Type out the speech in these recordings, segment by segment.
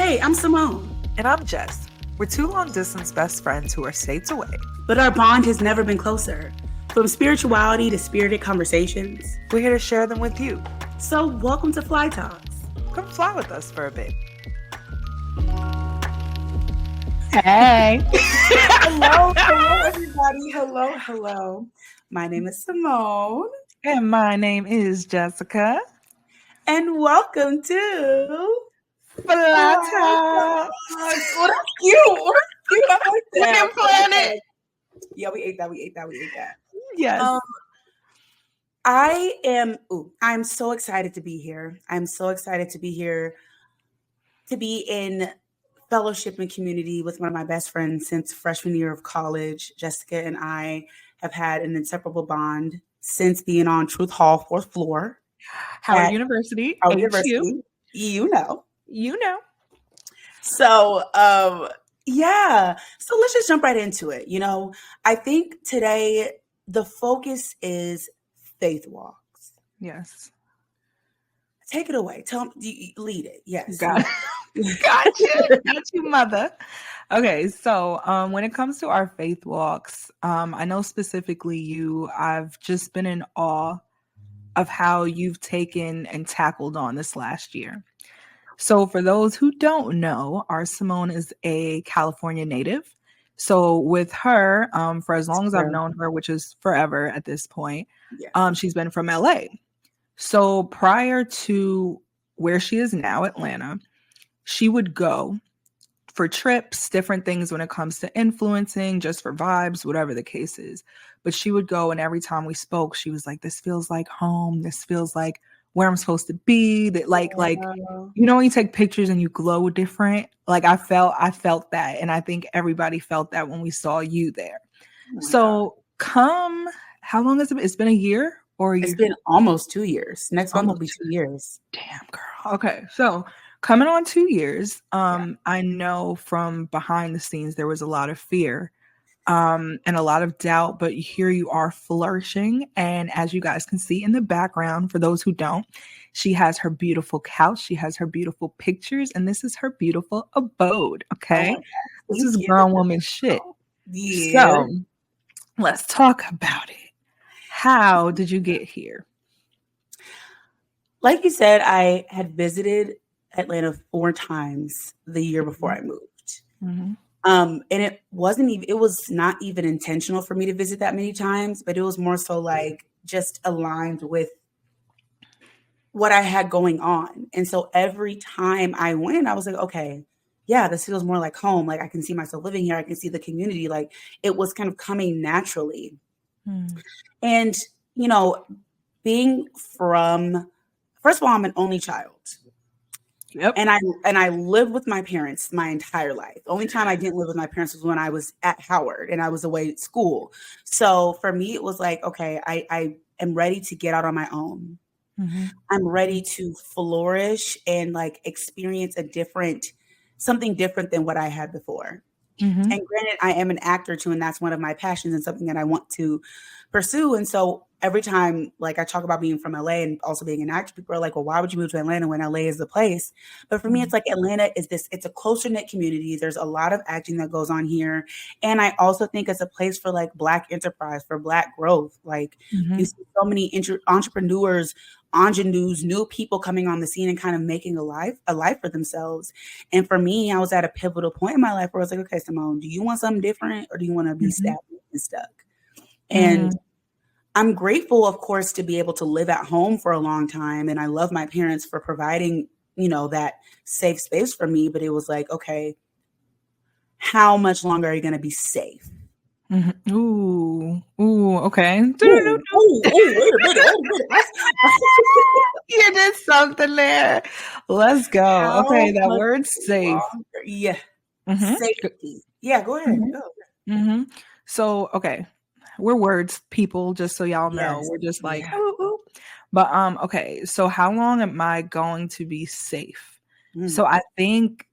Hey, I'm Simone. And I'm Jess. We're two long distance best friends who are states away. But our bond has never been closer. From spirituality to spirited conversations, We're here to share them with you. So, welcome to Fly Talks. Come fly with us for a bit. Hey. Hello, everybody. Hello. My name is Simone. And my name is Jessica. And welcome to Fly Talks. Oh, that's cute. I like that. We didn't plan it. Yeah, we ate that. Yes. I'm so excited to be here. I'm so excited to be here, to be in fellowship and community with one of my best friends since freshman year of college. Jessica and I have had an inseparable bond since being on Truth Hall 4th floor. Howard University. You know. So, yeah. So let's just jump right into it. I think today the focus is faith walks. Yes. Take it away. Lead it. Yes. Got you, mother. Okay, so when it comes to our faith walks, I know specifically you, I've just been in awe of how you've taken and tackled on this last year. So for those who don't know, our Simone is a California native. So with her, for as long as I've known her, which is forever at this point, she's been from LA. So prior to where she is now, Atlanta, she would go for trips, different things when it comes to influencing, just for vibes, whatever the case is. But she would go, and every time we spoke, she was like, this feels like home. This feels like where I'm supposed to be. That like, you take pictures and you glow different. Like I felt that. And I think everybody felt that when we saw you there. So how long has it been? It's been a year or a year? It's been almost 2 years. Next month will be 2 years. Damn, girl. Okay. So coming on 2 years, I know from behind the scenes, there was a lot of fear and a lot of doubt, but here you are flourishing. And as you guys can see in the background, for those who don't, she has her beautiful couch. She has her beautiful pictures, and this is her beautiful abode. Okay. This is grown woman shit. Yeah. So let's talk about it. How did you get here? Like you said, I had visited Atlanta 4 times the year before I moved. Mm-hmm. And it was not even intentional for me to visit that many times, but it was more so like just aligned with what I had going on. And so every time I went, I was like, okay, yeah, this feels more like home. Like I can see myself living here. I can see the community. Like it was kind of coming naturally. And, being first of all, I'm an only child. Yep. And I lived with my parents my entire life. The only time I didn't live with my parents was when I was at Howard and I was away at school. So for me, it was like, okay, I am ready to get out on my own. Mm-hmm. I'm ready to flourish and like experience something different than what I had before. Mm-hmm. And granted, I am an actor too, and that's one of my passions and something that I want to pursue. And so every time, like I talk about being from LA and also being an actor, people are like, well, why would you move to Atlanta when LA is the place? But for me, it's like Atlanta it's a closer knit community. There's a lot of acting that goes on here. And I also think it's a place for like Black enterprise, for Black growth. Like you see so many entrepreneurs, ingenues, new people coming on the scene and kind of making a life for themselves. And for me, I was at a pivotal point in my life where I was like, okay, Simone, do you want something different or do you want to be stagnant and stuck? And I'm grateful, of course, to be able to live at home for a long time. And I love my parents for providing, that safe space for me. But it was like, okay, how much longer are you going to be safe? Mm-hmm. Ooh, okay. Ooh, wait a minute. You did something there. Let's go. Okay, that word safe. Yeah. Safety. Yeah, go ahead. Mm-hmm. So, okay. We're words people, just so y'all know. Yes. We're just like, ooh. But okay, so how long am I going to be safe? So I think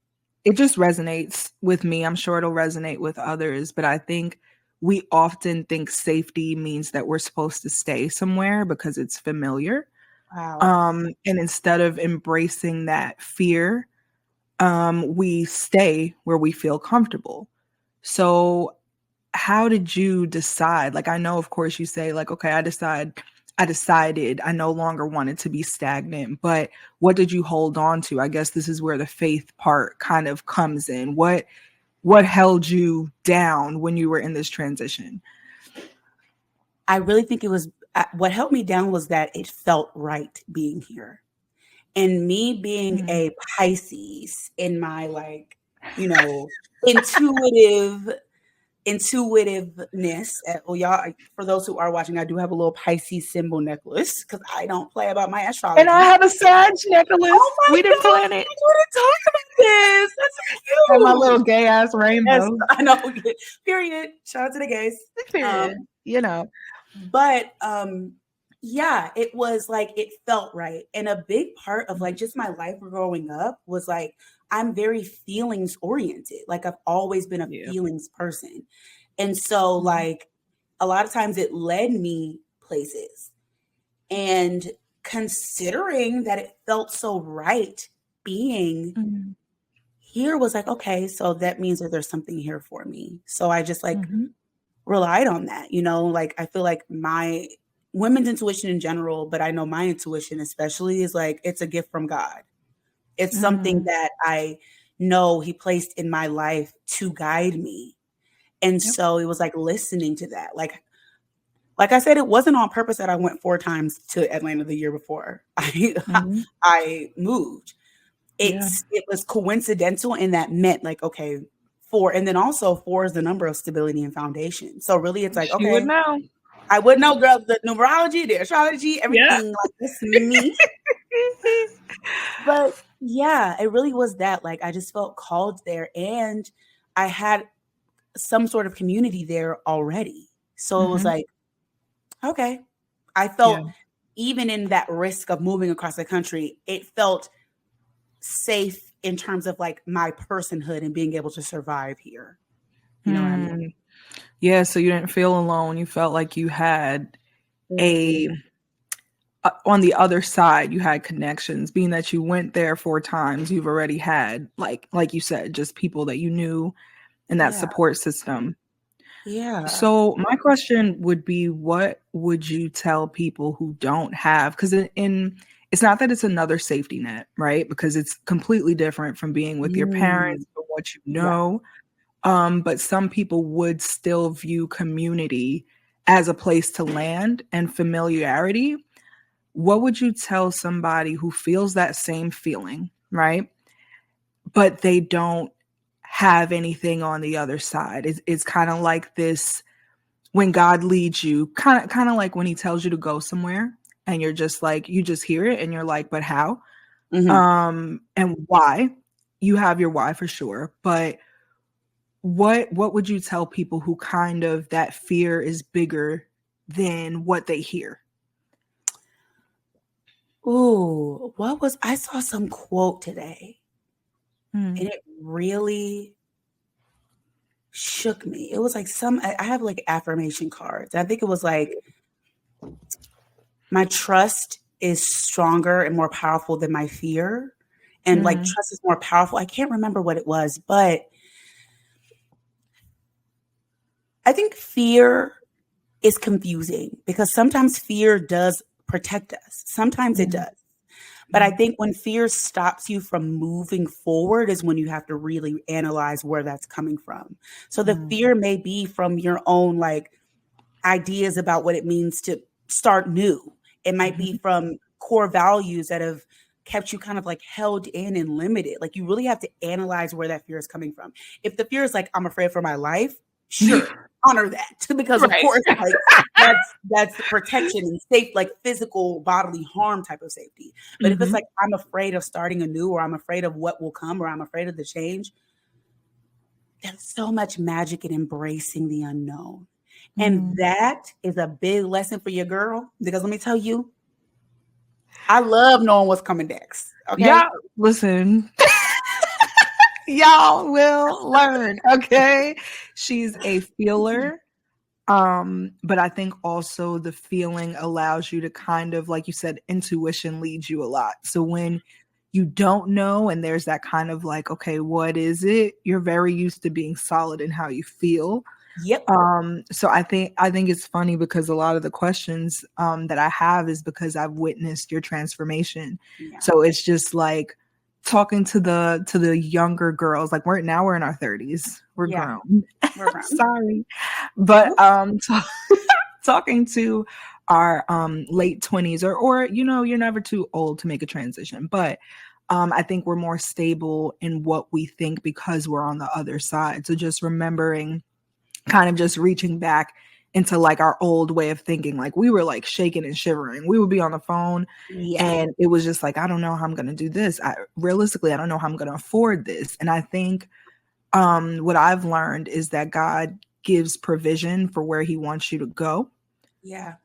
it just resonates with me. I'm sure it'll resonate with others, but I think we often think safety means that we're supposed to stay somewhere because it's familiar. Wow. And instead of embracing that fear we stay where we feel comfortable. So how did you decide? Like, I know, of course, you say like, okay, I decided I no longer wanted to be stagnant, but what did you hold on to? I guess this is where the faith part kind of comes in. What held you down when you were in this transition? I really think it was what held me down was that it felt right being here. And me being Mm. a Pisces in my like, you know, intuitive intuitiveness. Oh, y'all, for those who are watching, I do have a little Pisces symbol necklace because I don't play about my And I astrology. have a Sag necklace. Oh my We didn't God, plan it. I want to talk about this. That's And my so little cute. gay ass Yes, rainbow. I know. Period. Shout out to the gays. Period. Um, You know. but yeah, it was like it felt right. And a big part of like just my life growing up was like I'm very feelings oriented. Like I've always been a Yeah. feelings person. And so Mhm. like a lot of times it led me places. And considering that it felt so right being Mhm. here was like, okay, so that means that there's something here for me. So I just like Mhm. relied on that, you know, like I feel like my women's intuition in general, but I know my intuition especially is like it's a gift from God. It's something Mm. that I know he placed in my life to guide me. And Yep. so it was like listening to that. Like I said, it wasn't on purpose that I went 4 times to Atlanta the year before Mhm. I moved. Yeah. It was coincidental and that meant like, okay, 4, and then also 4 is the number of stability and foundation. So really it's like, She would okay, know. I would know, girl, the numerology, the astrology, Yeah. everything like this me. But yeah, it really was that. Like I just felt called there and I had some sort of community there already. So it was Mhm. like, okay. I Yeah. felt even in that risk of moving across the country, it felt safe in terms of like my personhood and being able to survive here. You know what I mean? Hmm. Yeah, so you didn't feel alone. You felt like you had Mhm. a on the other side, you had connections. Being that you went there 4 times, you've already had like you said, just people that you knew in that Yeah. support system. Yeah. So my question would be, what would you tell people who don't have? Because in it's not that it's another safety net, right? Because it's completely different from being with your Mm. parents or what you Yeah. know. But some people would still view community as a place to land and familiarity. What would you tell somebody who feels that same feeling, right? But they don't have anything on the other side. It's kind of like this when God leads you, kind of like when he tells you to go somewhere and you're just like you just hear it and you're like, but how? Mhm. And why? You have your why for sure, but what would you tell people who kind of that fear is bigger than what they hear? Ooh, what was I saw some quote today Mm, and it really shook me. It was like I have like affirmation cards. I think it was like my trust is stronger and more powerful than my fear. And like mm, trust is more powerful. I can't remember what it was, but I think fear is confusing because sometimes fear does protect us. Sometimes it mm, does. But I mm, think when fear stops you from moving forward is when you have to really analyze where that's coming from. So the mm, fear may be from your own like ideas about what it means to start new. It might be mhm. from core values that have kept you kind of like held in and limited. Like you really have to analyze where that fear is coming from. If the fear is like, I'm afraid for my life, sure, honor that because of Right. course, like that's protection and safe, like physical bodily harm type of safety. But if it's Mhm, like I'm afraid of starting anew, or I'm afraid of what will come, or I'm afraid of the change, there's so much magic in embracing the unknown. And mm. that is a big lesson for your girl because let me tell you, I love knowing what's coming next. Yeah, Okay. listen. Y'all will learn, okay? She's a feeler. But I think also the feeling allows you to kind of, like you said, intuition leads you a lot. So when you don't know, and there's that kind of like, okay, what is it? You're very used to being solid in how you feel. Yep. So I think it's funny because a lot of the questions that I have is because I've witnessed your transformation. Yeah. So it's just like talking to the younger girls, like we're in our 30s. We're Yeah. grown. We're grown. Sorry. But Whoop. talking to our late 20s, or you're never too old to make a transition, but I think we're more stable in what we think because we're on the other side. So just remembering, kind of just reaching back into like our old way of thinking. Like we were like shaking and shivering. We would be on the phone Yeah. and it was just like, I don't know how I'm going to do this. Realistically, I don't know how I'm going to afford this. And I think what I've learned is that God gives provision for where he wants you to go. Yeah.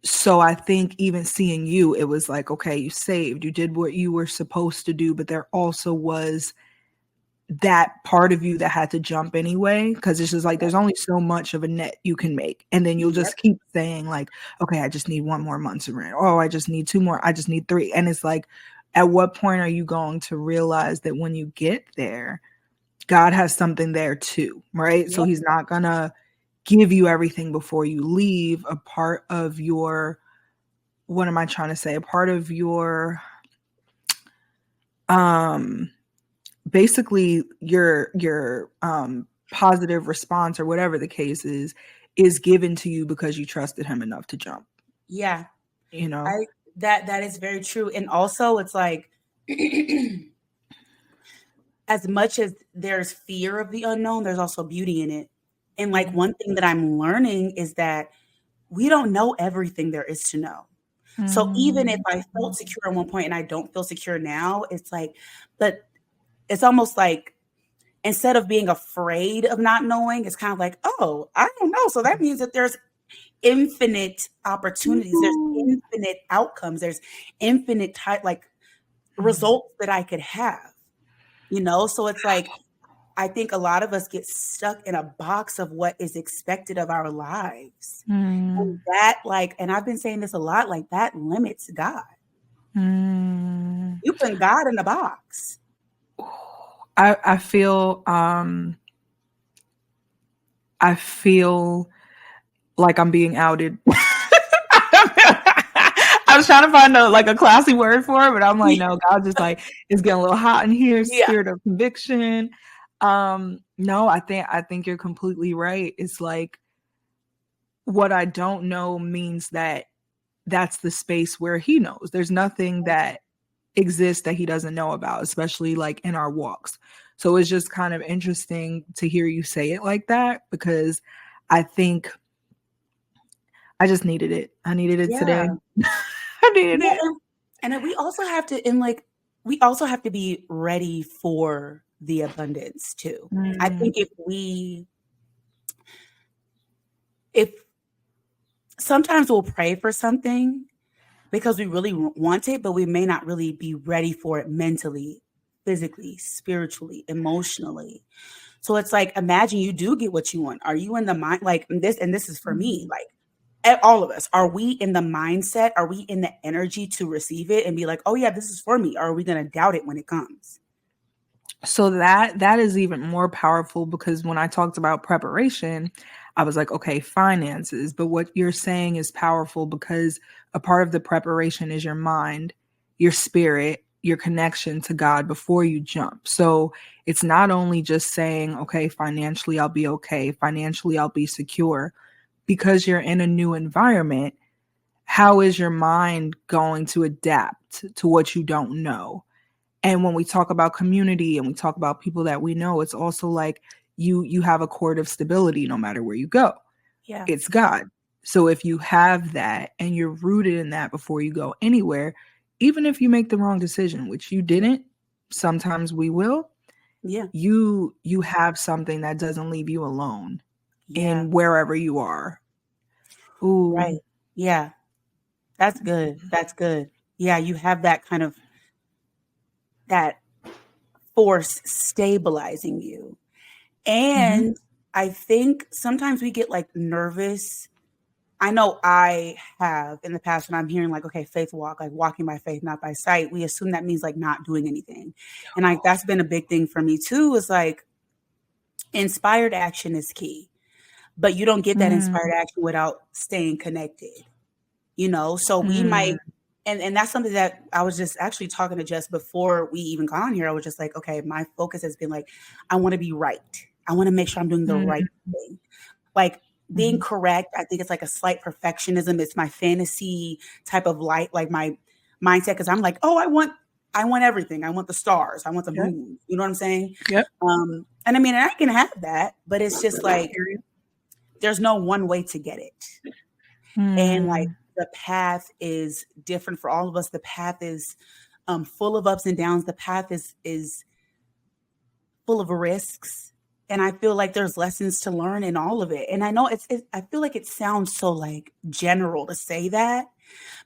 So I think even seeing you, it was like, okay, you saved, you did what you were supposed to do, but there also was that part of you that had to jump anyway, because it's just like Yep. there's only so much of a net you can make, and then you'll Yep. just keep saying like, okay, I just need one more month's rent, oh, I just need two more, I just need three, and it's like, at what point are you going to realize that when you get there, God has something there too, right? So Yep. he's not gonna give you everything before you leave. A part of your, what am I trying to say, a part of your um basically your positive response, or whatever the case is given to you because you trusted him enough to jump, Yeah. you know. I that is very true. And also it's like as much as there's fear of the unknown, there's also beauty in it. And like one thing that I'm learning is that we don't know everything there is to know. So even if Mm. I felt secure at one point and I don't feel secure now, it's like, but it's almost like instead of being afraid of not knowing, it's kind of like, oh, I don't know. So that means that there's infinite opportunities, there's Ooh. infinite outcomes, there's infinite type like Mm. results that I could have, So it's like I think a lot of us get stuck in a box of what is expected of our lives. And Mm. that like, and I've been saying this a lot, like that limits God. Mm. You put God in a box. I feel I feel like I'm being outed. I was trying to find a classy word for it, but I'm like, no, God just like, it's getting a little hot in here, Yeah. spirit of conviction. No, I think you're completely right. It's like, what I don't know means that that's the space where he knows. There's nothing that exists that he doesn't know about, especially like in our walks. So it's just kind of interesting to hear you say it like that, because I think I just needed it. I needed it today. Yeah. I needed Yeah. it. And then we also have to, and like, we also have to be ready for the abundance too. I Mm, think if sometimes we'll pray for something because we really want it, but we may not really be ready for it mentally, physically, spiritually, emotionally. So it's like, imagine you do get what you want. Are you in the mind like this? And this is for me, like all of us. Are we in the mindset? Are we in the energy to receive it and be like, oh yeah, this is for me? Or are we going to doubt it when it comes? so that is even more powerful, because when I talked about preparation, I was like, okay, finances. But what you're saying is powerful because a part of the preparation is your mind, your spirit, your connection to God before you jump. So it's not only just saying, okay, financially I'll be okay, financially I'll be secure, because you're in a new environment. How is your mind going to adapt to what you don't know? And when we talk about community and we talk about people that we know, it's also like you have a cord of stability no matter where you go. Yeah. It's God. So if you have that and you're rooted in that before you go anywhere, even if you make the wrong decision, which you didn't, sometimes we will, Yeah. you have something that doesn't leave you alone Yeah. in wherever you are. Right. Ooh. Yeah. That's good. That's good. Yeah. You have that kind of that force stabilizing you. Mhm. And I think sometimes we get like nervous I know I have in the past when I'm hearing like, okay, faith walk, like walking by faith, not by sight, we assume that means like not doing anything. And like that's been a big thing for me too, is like inspired action is key, but you don't get that Mm, inspired action without staying connected, you know? So we might, mm, and that's something that I was just actually talking to Jess before we even got on here. I was just like, okay, my focus has been like, I want to be right. I want to make sure I'm doing the right mm, thing. Like being mhm. correct, I think it's like a slight perfectionism. It's my fantasy type of light, like my mindset. Cause I'm like, oh, I want everything. I want the stars. I want the Yep, moon. You know what I'm saying? yep. And I mean, I can have that, but it's just like, Period. there's no one way to get it. And like Mm, the path is different for all of us. The path is full of ups and downs. The path is full of risks. And I feel like there's lessons to learn in all of it. And I know I feel like it sounds so like general to say that,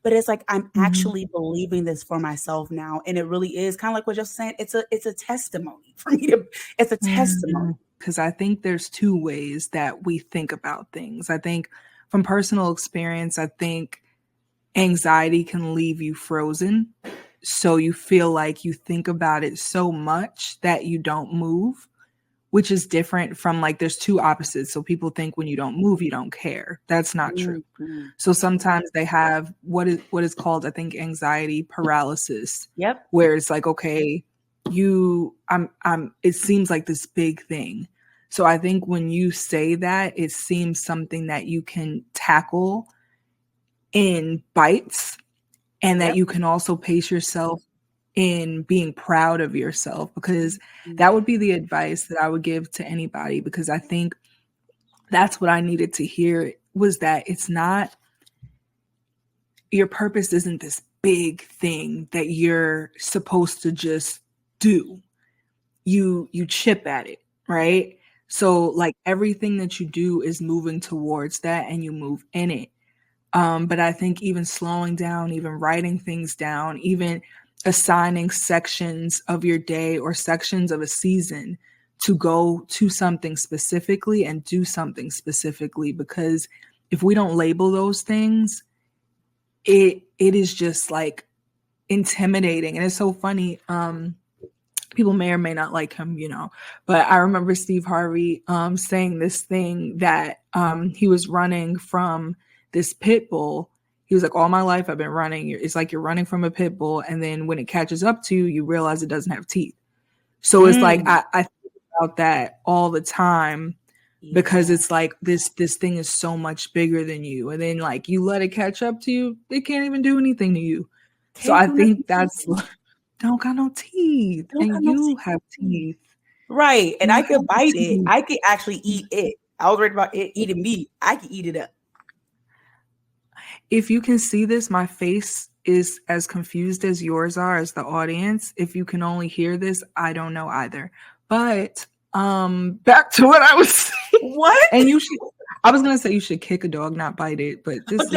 but it's like I'm mhm, actually believing this for myself now. And it really is kind of like what you're saying. It's a testimony for me to, it's a testimony. mm. 'Cause I think there's 2 ways that we think about things. I think from personal experience, I think anxiety can leave you frozen. So you feel like you think about it so much that you don't move, which is different from like there's 2 opposites. So people think when you don't move, you don't care. That's not true. Mhm. So sometimes they have what is called, I think, anxiety paralysis, Yep. where it's like, okay, I'm it seems like this big thing. So I think when you say that, it seems something that you can tackle in bites and that Yep. you can also pace yourself in being proud of yourself, because that Mhm. would be the advice that I would give to anybody, because I think that's what I needed to hear, was that it's not, your purpose isn't this big thing that you're supposed to just do. You chip at it, right? So like everything that you do is moving towards that and you move in it. But I think even slowing down, even writing things down, even assigning sections of your day or sections of a season to go to something specifically and do something specifically, because if we don't label those things, it is just like intimidating. And it's so funny. People may or may not like him, but I remember Steve Harvey saying this thing that he was running from this pit bull. He was like, all my life I've been running. It's like you're running from a pit bull, and then when it catches up to you, you realize it doesn't have teeth. So it's like Mm. I think about that all the time, because Yeah. it's like this thing is so much bigger than you, and then like you let it catch up to you, they can't even do anything to you. So Can't I do nothing think to that's me. don't got no teeth, Don't got and no you have teeth. teeth. Right, and You I have could bite it. teeth. I could actually eat it. I was worried about it eating me. I could eat it up. If you can see this, my face is as confused as yours are, as the audience. If you can only hear this, I don't know either. But back to what I was saying. What? And you should, I was gonna say you should kick a dog, not bite it, but this is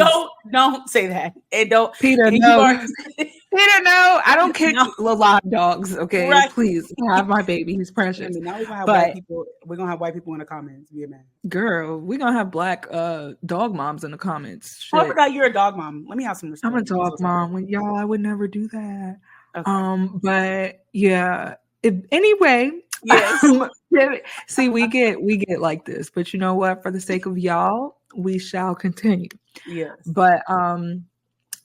Don't say that. And don't. Peter, And you no. are Peter, no, I don't kick no live dogs, okay? right. Please have my baby. He's I precious. mean, now we're gonna have white But people. We're gonna have white people in the comments. Be a man. girl, we're gonna have black dog moms in the comments. Oh, I Shit. forgot you're a dog mom. Let me have some I'm a respect. I'm dog so sorry. mom. Y'all, I would never do that. Okay. But yeah. Anyway, Yes. yeah, see, we get like this, but you know what? For the sake of y'all, we shall continue. Yes. But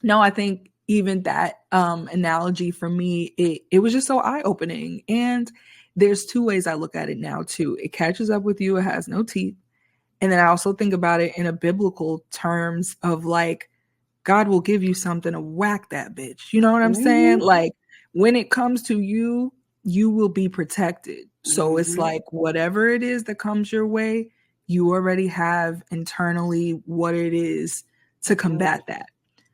no, I think even that analogy for me, it was just so eye-opening. And there's 2 ways I look at it now too. It catches up with you, it has no teeth. And then I also think about it in a biblical terms of like, God will give you something to whack that bitch. You know what I'm saying? Mhm. Like when it comes to you, you will be protected. So it's Mhm. like whatever it is that comes your way, you already have internally what it is to Good. combat that.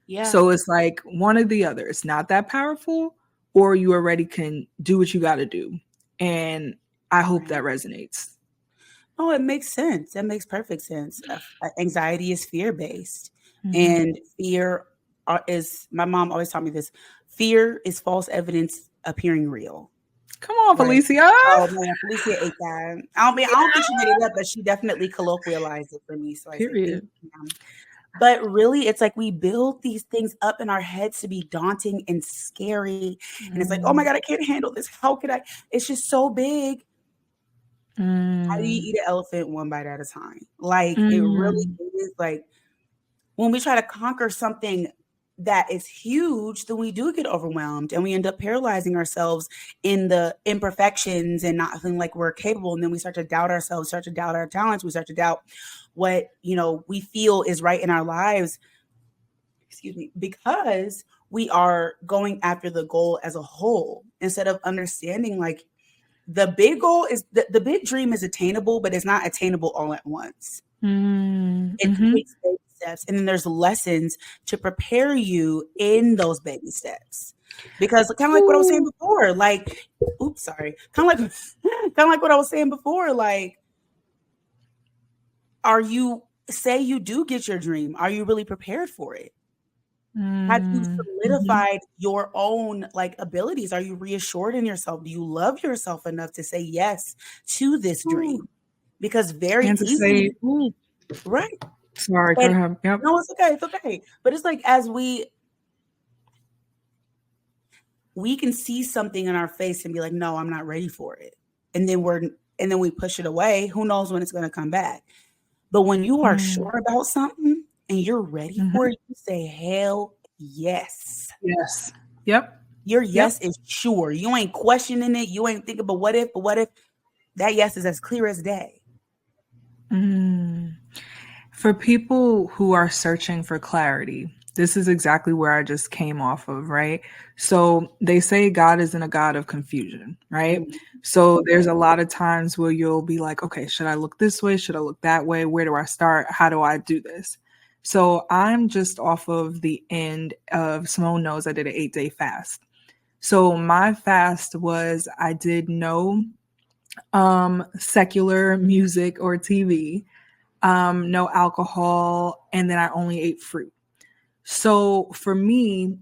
Yeah. So it's like one or the other. It's not that powerful, or you already can do what you got to do. And I hope Right. that resonates. Oh, it makes sense. That makes perfect sense. Anxiety is fear based, Mhm. and fear is. My mom always taught me this. Fear is false evidence appearing real. Come on, Right. Felicia. Oh man, Felicia ate that. I don't mean I don't think she made it up, but she definitely colloquialized it for me. So I say thank Period. you, ma'am. But really, it's like we build these things up in our heads to be daunting and scary. And it's like, oh my Mm, God, I can't handle this. How could I? It's just so big. How do you mm, eat an elephant one bite at a time? Like, it really mm, is like when we try to conquer something that is huge, then we do get overwhelmed and we end up paralyzing ourselves in the imperfections and not feeling like we're capable. And then we start to doubt ourselves, start to doubt our talents, we start to doubt what we feel is right in our lives, excuse me, because we are going after the goal as a whole instead of understanding like the big goal is the big dream is attainable, but it's not attainable all at once. mm, It mhm. takes baby steps, and then there's lessons to prepare you in those baby steps. Because kind of like what I was saying Ooh. before, like, oops, sorry, kind of like kind of like what I was saying before, like, are you say you do get your dream? Are you really prepared for it? Have you Mm, mhm, solidified your own like abilities? Are you reassured in yourself? Do you love yourself enough to say yes to this ooh, dream? Because very and to say, easily, "Ooh, right? sorry, go And ahead." Yep. no, it's okay, it's okay. But it's like as we can see something in our face and be like, no, I'm not ready for it. And then we push it away. Who knows when it's going to come back? But when you are Mm, sure about something and you're ready for mhm. it, you say, hell yes. Yes. Yep, Your yes yep. is sure. You ain't questioning it. You ain't thinking, but what if that yes is as clear as day? Mm. For people who are searching for clarity, this is exactly where I just came off of, right? So they say God isn't a God of confusion, right? Mm, So there's a lot of times where you'll be like, okay, should I look this way? Should I look that way? Where do I start? How do I do this? So I'm just off of the end of Simone knows I did an 8-day fast. So my fast was I did no secular music or TV, no alcohol, and then I only ate fruit. So for me,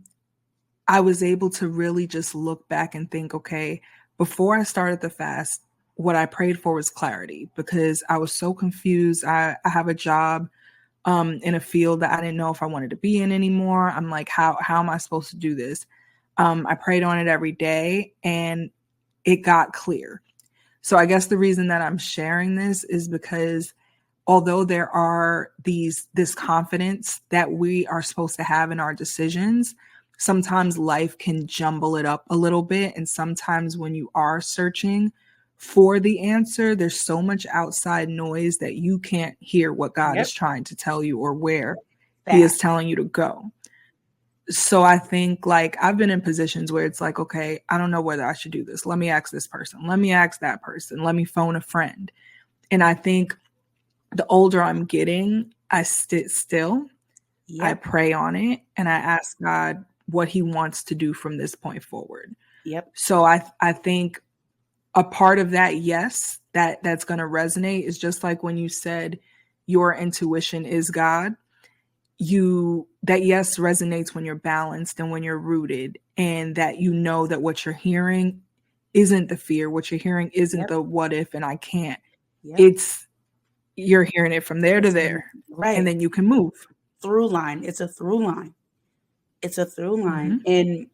I was able to really just look back and think, okay, before I started the fast, what I prayed for was clarity because I was so confused. I have a job in a field that I didn't know if I wanted to be in anymore. I'm like, how am I supposed to do this? I prayed on it every day and it got clear. So I guess the reason that I'm sharing this is because although there are this confidence that we are supposed to have in our decisions, sometimes life can jumble it up a little bit, and sometimes when you are searching for the answer, there's so much outside noise that you can't hear what God yep. is trying to tell you or where he is Facts. telling you to go. So I think like I've been in positions where it's like, okay, I don't know whether I should do this. Let me ask this person. Let me ask that person. Let me phone a friend. And I think the older I'm getting, I sit still, I Yep. pray on it, and I ask God what he wants to do from this point forward. Yep. So I think a part of that yes, that's going to resonate is just like when you said your intuition is God. You that yes resonates when you're balanced and when you're rooted and that you know that what you're hearing isn't the fear, what you're hearing isn't Yep. the what if and I can't. Yep. It's you're hearing it from there to It's there, and right. then you can move. Through line. It's a through line. It's a through line. Mhm. And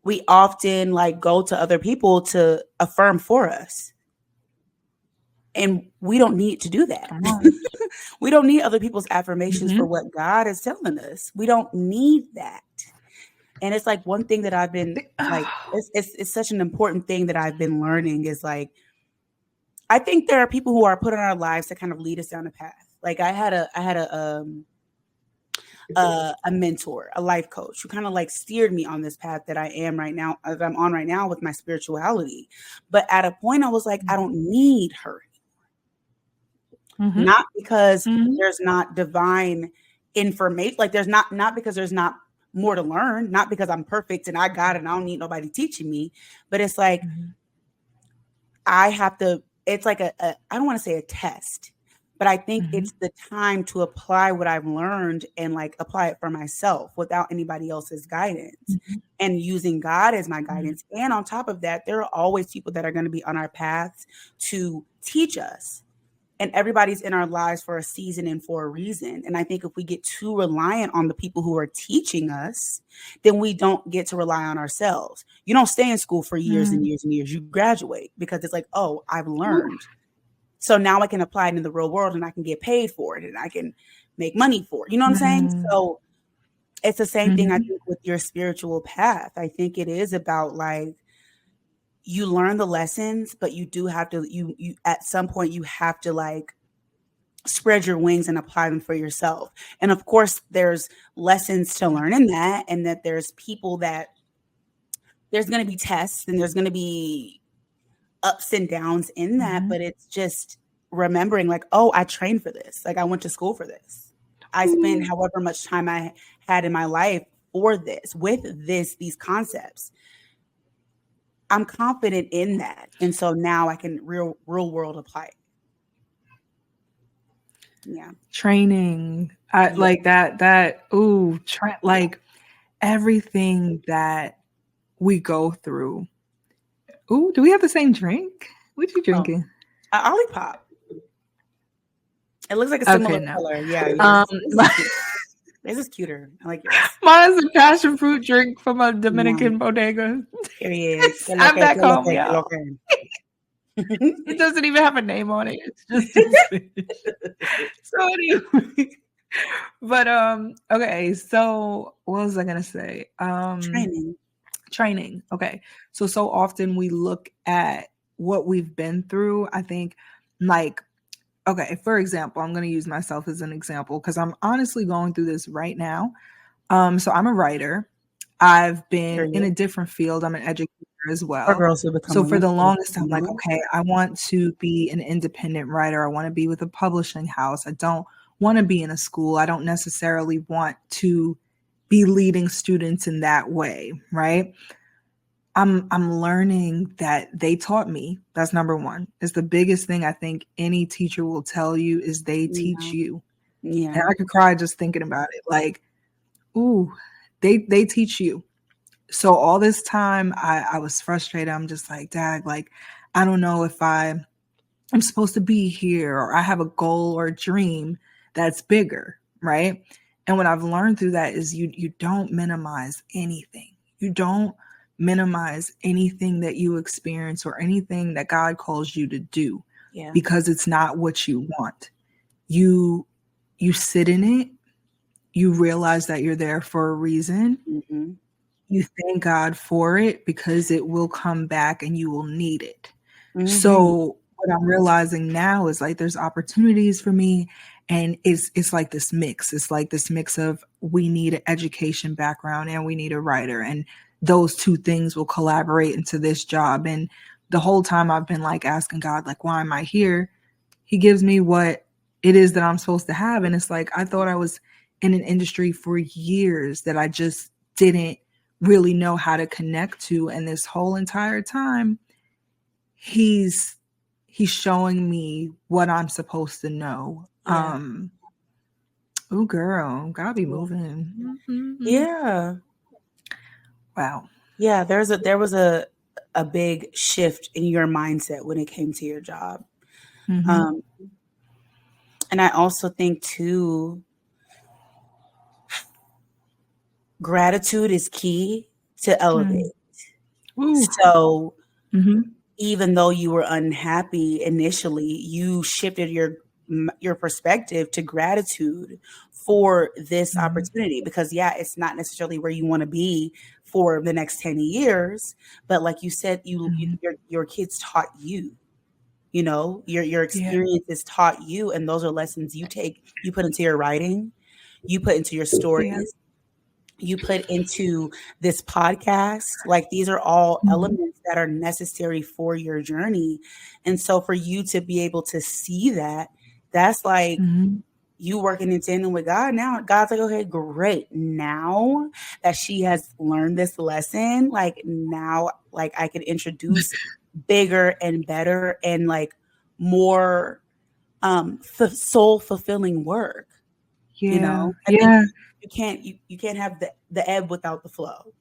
we often like go to other people to affirm for us. And we don't need to do that. Come on. We don't need other people's affirmations for Mhm. what God is telling us. We don't need that. And it's like one thing that I've been like, it's such an important thing that I've been learning is like, I think there are people who are put in our lives to kind of lead us down a path. Like I had a mentor, a life coach who kind of like steered me on this path that I am right now, that I'm on right now with my spirituality. But at a point, I was like, I don't need her, Mhm. not because Mhm. there's not divine information, like not because there's not more to learn, not because I'm perfect and I got it and I don't need nobody teaching me, but it's like Mhm. I have to, it's like I don't want to say a test, but I think Mhm. it's the time to apply what I've learned and like apply it for myself without anybody else's guidance Mhm. and using God as my Mhm. guidance. And on top of that, there are always people that are going to be on our paths to teach us. and everybody's in our lives for a season and for a reason. And I think if we get too reliant on the people who are teaching us, then we don't get to rely on ourselves. You don't stay in school for years and Mm. years and years. You graduate because it's like, oh, I've Ooh. learned. So now I can apply it in the real world and I can get paid for it and I can make money for it. You know what I'm saying? Mm. So it's the same thing I Mhm. think with your spiritual path. I think it is about like you learn the lessons, but you do have to you at some point you have to like spread your wings and apply them for yourself. And of course there's lessons to learn in that, and that there's people that there's going to be tests and there's going to be ups and downs in that, Mhm. but it's just remembering like, oh, I trained for this. Like I went to school for this. I spent Ooh. however much time I had in my life for this, with these concepts. I'm confident in that. And so now I can real world apply it. Yeah. Training. I Yeah. like that ooh, Yeah. like everything that we go through. Ooh, do we have the same drink? What you Oh, drinking? Olipop. It looks like a Okay, similar no. color. Yeah, yours. Um, This is cute. This is cuter. I like yours. mine is a passion fruit drink from a Yeah. Dominican bodega. Period. Que lo I'm que, back que lo home, que, que lo y'all. que. It doesn't even have a name on it. It's just in Spanish. So anyway, but okay. So what was I gonna say? Training. Training. Okay. So often we look at what we've been through. I think, like, okay, for example, I'm gonna use myself as an example because I'm honestly going through this right now. So I'm a writer. I've been in a Period. different field. I'm an educator as For well. girls who become So for women. the For longest time, like, women. okay, I want to be an independent writer. I want to be with a publishing house. I don't want to be in a school. I don't necessarily want to be leading students in that way, right? I'm learning that they taught me. That's number one. It's the biggest thing I think any teacher will tell you is they teach Yeah. you. And Yeah. I could cry just thinking about it. Like, ooh, they teach you. So all this time I was frustrated. I'm just like, Dad, like, I don't know if I'm supposed to be here, or I have a goal or a dream that's bigger, right? And what I've learned through that is you don't minimize anything. You don't minimize anything that you experience or anything that God calls you to do, Yeah. because it's not what you want. You you sit in it, you realize that you're there for a reason. Mm-hmm. You thank God for it because it will come back and you will need it. Mm-hmm. So what I'm realizing now is like there's opportunities for me, and it's like this mix. It's like this mix of we need an education background and we need a writer, and those two things will collaborate into this job. And the whole time I've been like asking God, like, why am I here? He gives me what it is that I'm supposed to have. And it's like I thought I was in an industry for years that I just didn't really know how to connect to. And this whole entire time, he's he's showing me what I'm supposed to know. Yeah. Oh girl, gotta be Yeah. moving. Mhm. Yeah. Wow. Yeah. There was a big shift in your mindset when it came to your job. Hmm. Um, and I also think too, gratitude is key to elevate. Mm. Ooh. So Hmm. even though you were unhappy initially, you shifted your perspective to gratitude for this Hmm. opportunity, because yeah, it's not necessarily where you want to be for the next 10 years, but like you said, Hmm. your kids taught you, you know, your Yeah. experiences taught you, and those are lessons you take, you put into your writing, you put into your Yeah. stories, you put into this podcast. Like these are all Hmm. elements that are necessary for your journey. And so for you to be able to see that, that's like Hmm. you working in tandem with God. Now God's like, okay, great. Now that she has learned this lesson, like now, like I could introduce bigger and better and like more soul fulfilling work. You Yeah. know, I think Yeah. you can't have the ebb without the flow.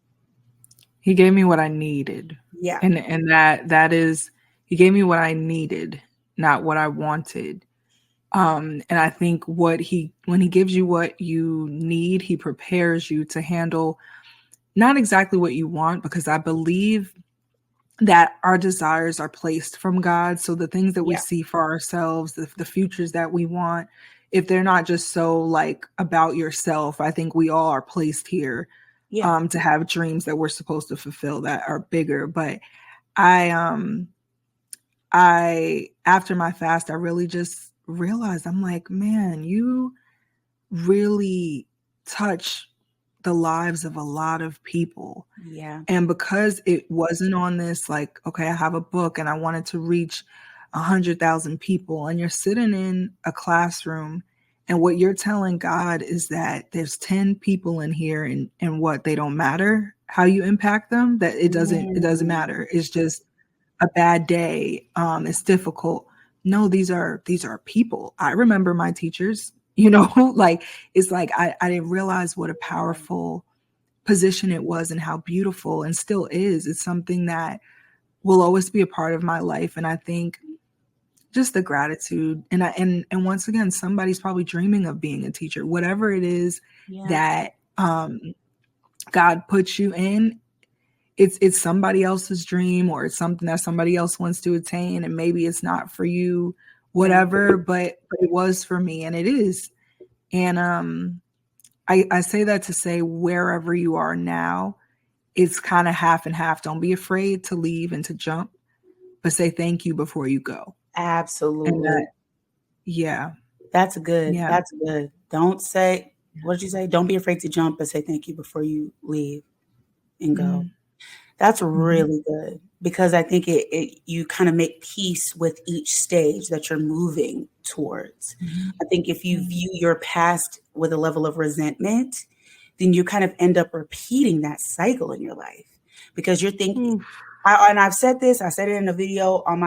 He gave me what I needed. Yeah. And that is he gave me what I needed, not what I wanted. And I think when he gives you what you need, he prepares you to handle not exactly what you want, because I believe that our desires are placed from God. So the things that we Yeah. see for ourselves, the futures that we want, if they're not just so like about yourself, I think we all are placed here Yeah. to have dreams that we're supposed to fulfill that are bigger. But I I after my fast, I really just realized, I'm like, man, you really touch the lives of a lot of people. Yeah. And because it wasn't on this, like, okay, I have a book and I wanted to reach 100,000 people, and you're sitting in a classroom, and what you're telling God is that there's 10 people in here, and what, they don't matter how you impact them, that it doesn't Mm. matter. It's just a bad day. It's difficult. No, these are people. I remember my teachers, like, it's like I didn't realize what a powerful position it was and how beautiful and still is. It's something that will always be a part of my life. And I think just the gratitude, and once again, somebody's probably dreaming of being a teacher, whatever it is Yeah. that God puts you in. It's somebody else's dream, or it's something that somebody else wants to attain, and maybe it's not for you, Yeah. whatever, but it was for me, and it is. And I say that to say, wherever you are now, it's kind of half and half. Don't be afraid to leave and to jump, but say thank you before you go. And that, Absolutely. yeah, That's good. yeah. That's good. Don't say, what did you say? Don't be afraid to jump, but say thank you before you leave and go. Mm, That's mhm, really good because I think it you kind of make peace with each stage that you're moving towards. mhm, I think if you mhm. view your past with a level of resentment, then you kind of end up repeating that cycle in your life because you're thinking. Oof. And I've said this. I said it in a video on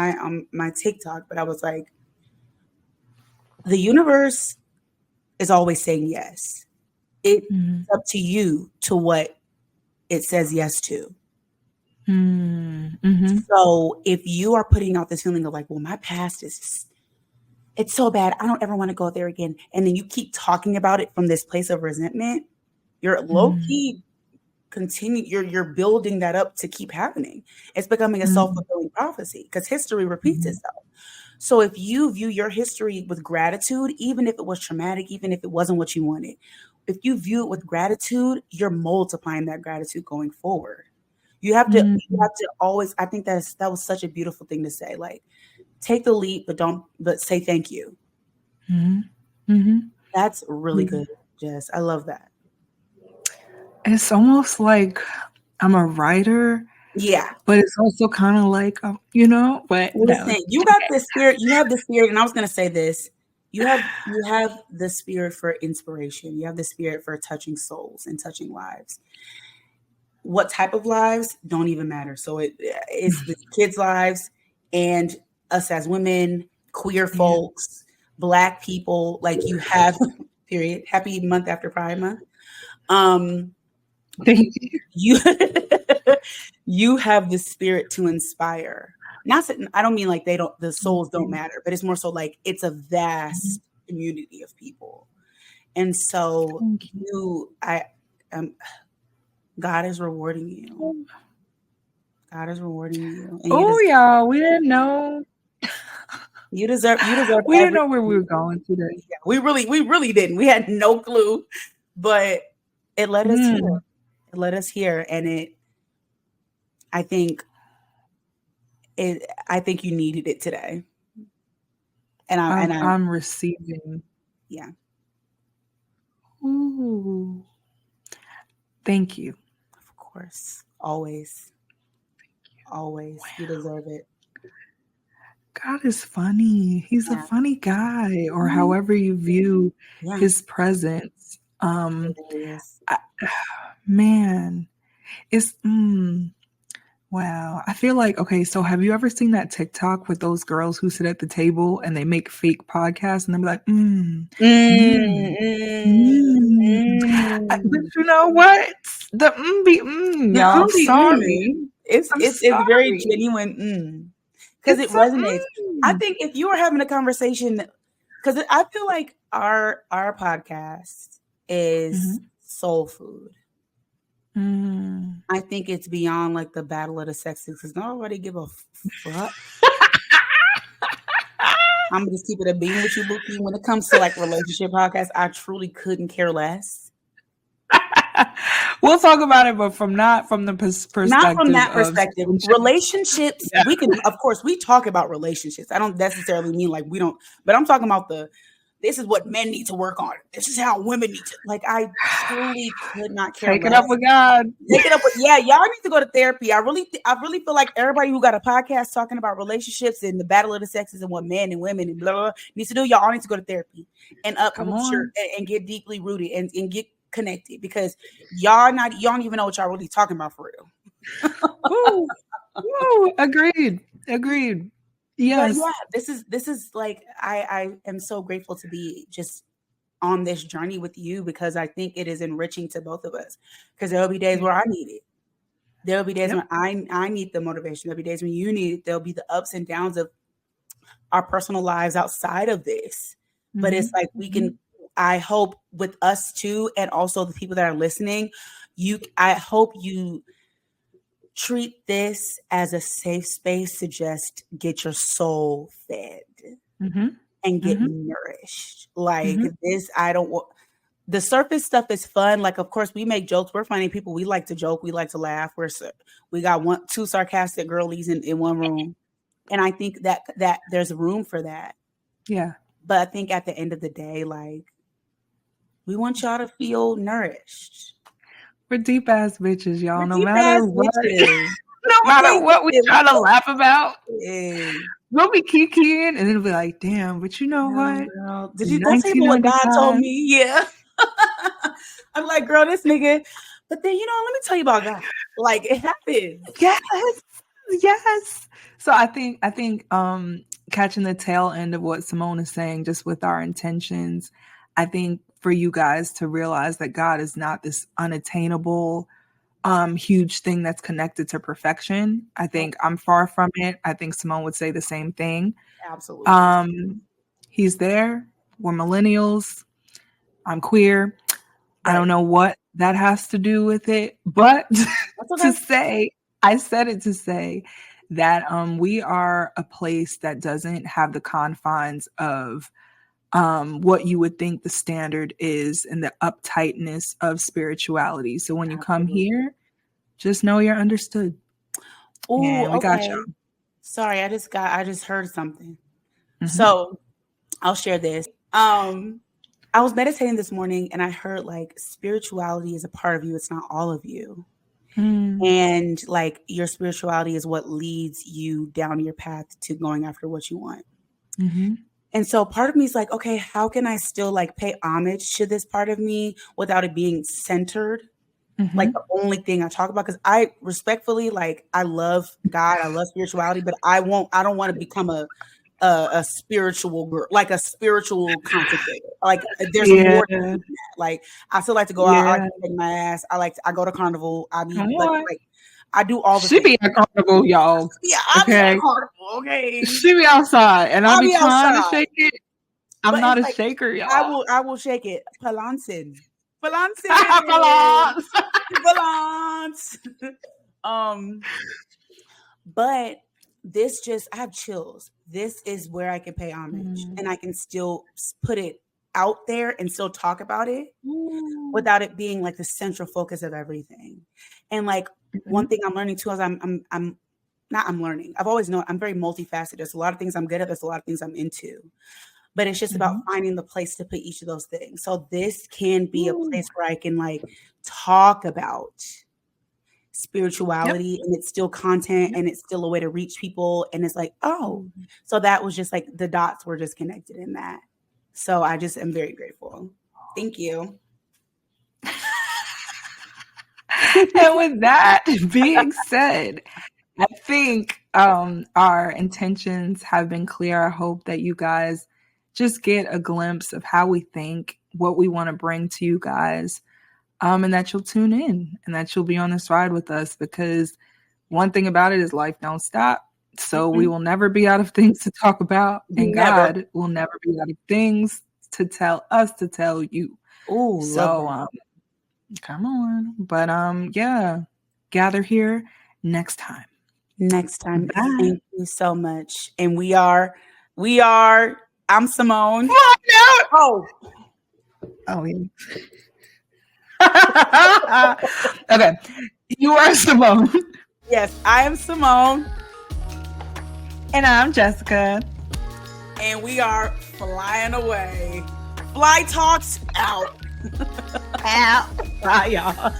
my TikTok, but I was like, the universe is always saying yes. It's Mhm, up to you to what it says yes to. mm, mhm, So if you are putting out this feeling of like, well, my past is it's so bad, I don't ever want to go there again, and then you keep talking about it from this place of resentment, you're low mm, key continue. You're building that up to keep happening. It's becoming a self mm, fulfilling prophecy because history repeats mhm, itself. So if you view your history with gratitude, even if it was traumatic, even if it wasn't what you wanted, if you view it with gratitude, you're multiplying that gratitude going forward. You mm, have to always, I think that was such a beautiful thing to say. Like take the leap, but say thank you. mhm, mhm. That's really Yeah. good, Jess. I love that. It's almost like I'm a writer, Yeah. but it's also kind of like, but no, Listen, you got the spirit. You have the spirit, and I was gonna say this. You have the spirit for inspiration. You have the spirit for touching souls and touching lives. What type of lives don't even matter. So it's the kids' lives and us as women, queer yeah. folks, black people. Like you have period. Happy month after Pride Month. Um, Thank you. you you have the spirit to inspire. Not that I don't mean like they don't the Thank souls don't you. matter, but it's more so like it's a Mhm. vast community of people. And so Thank you. you I um God is rewarding you. God is rewarding you and Oh, y'all, we didn't know. you deserve We didn't know where we everything. were going today. Yeah, we really didn't. We had no clue, but it led us here. Mm, It led us here and I think I think you needed it today. And I I'm receiving. yeah, Ooh, thank you. of course. Always. Always. You Wow. deserve it. God is funny. He's a Yeah. funny guy, or Mhm. however you view Yeah. his presence. It really is. I, man, it's wow. I feel like, okay, so have you ever seen that TikTok with those girls who sit at the table and they make fake podcasts and they're like, Mm, mm, mm, mm. But mm. you know what? The be The y'all. I'm only sorry. it's I'm it's very sorry. genuine because it It's a resonates. I think if you were having a conversation, because I feel like our podcast is Mhm. soul food. Mm. I think it's beyond like the battle of the sexes because nobody give a fuck. I'm gonna just keep it a beam with you, Bookie. When it comes to like relationship podcasts, I truly couldn't care less. We'll talk about it, but not from the Not from perspective that of perspective. Relationships, yeah. we can, of course, we talk about relationships. I don't necessarily mean like we don't, but I'm talking about this is what men need to work on. This is how women need to, like, I truly could not care Take it up less. with God. Take it up with, yeah, y'all need to go to therapy. I really feel like everybody who got a podcast talking about relationships and the battle of the sexes and what men and women and blah, blah, blah needs to do. Y'all all need to go to therapy and Come uproot your on. and get deeply rooted and get connected because y'all don't even know what y'all really talking about for real. Woo. Woo. Agreed. But Yes. yeah, this is like I am so grateful to be just on this journey with you because I think it is enriching to both of us. Because there'll be days Yeah. where I need it. There'll be days Yep. when I need the motivation. There'll be days when you need it. There'll be the ups and downs of our personal lives outside of this. But it's Mhm. like we can, I hope with us too, and also the people that are listening, I hope you treat this as a safe space to just get your soul fed Mhm. and get Mhm. nourished. Like Mhm. this, I don't want the surface stuff is fun. Like, of course, we make jokes. We're funny people. We like to joke. We like to laugh. We got two sarcastic girlies in one room, and I think that there's room for that. Yeah. But I think at the end of the day, like we want y'all to feel nourished. We're deep ass bitches, y'all. We're No deep ass matter what, bitches. no matter Okay, what we try to laugh about, hey. we'll be kikiing and it'll be like, damn, but you know No, what? girl. In Don't tell me what God told 1995, me. Yeah. I'm like, girl, this nigga. But then, let me tell you about God. Like, it happens. yes, yes. So I think catching the tail end of what Simone is saying, just with our intentions, I think for you guys to realize that God is not this unattainable huge thing that's connected to perfection. I think I'm far from it. I think Simone would say the same thing. Absolutely. Um, he's there. We're millennials. I'm queer. I don't Right. know what that has to do with it, but That's to okay. say, I said it to say that we are a place that doesn't have the confines of what you would think the standard is and the uptightness of spirituality. So when you come Absolutely. here, just know you're understood. Oh, And we got okay. y'all. Sorry, I just heard something. Mhm. So I'll share this. I was meditating this morning and I heard like spirituality is a part of you, it's not all of you. Mm. And like your spirituality is what leads you down your path to going after what you want. Mhm. And so part of me is like, okay, how can I still like pay homage to this part of me without it being centered? Like Mhm. the only thing I talk about, because I respectfully, like, I love God, I love spirituality, but I don't want to become a spiritual girl, like a spiritual contemplator. Like there's Yeah. more to me than that. Like I still like to go out, I like Yeah. to take my ass, I go to carnival, Come but on. like I do all the She things. be at carnival, y'all. Yeah, I be at Okay. carnival, okay. She be outside and I I'll be be trying to outside. shake it. I'm But not it's a like shaker, y'all. I will shake it. Palancin. Palancin. Balance. Balance. um, but this just I have chills. This is where I can pay homage Mm. and I can still put it out there and still talk about it Ooh. without it being like the central focus of everything. And like one Mhm. thing I'm learning too is I'm not I'm learning. I've always known I'm very multifaceted. There's a lot of things I'm good at, there's a lot of things I'm into. But it's just about Mhm. finding the place to put each of those things. So this can be a Ooh. place where I can like talk about Yep. spirituality and it's still content Yep. and it's still a way to reach people. And it's like, oh, Mhm. so that was just like the dots were just connected in that. So I just am very grateful. Thank you. And with that being said, I think our intentions have been clear. I hope that you guys just get a glimpse of how we think, what we want to bring to you guys, and that you'll tune in and that you'll be on this ride with us because one thing about it is life don't stop. So we will never be out of things to talk about, and Never. God will never be out of things to tell us to tell you. Ooh, love So that. come on. But yeah, gather here next time. Next time. Bye. Thank you so much. And I'm Simone. Oh. Oh, yeah. Okay. You are Simone. Yes, I am Simone. And I'm Jessica. And we are flying away. Fly Talks out. Out. Bye, y'all.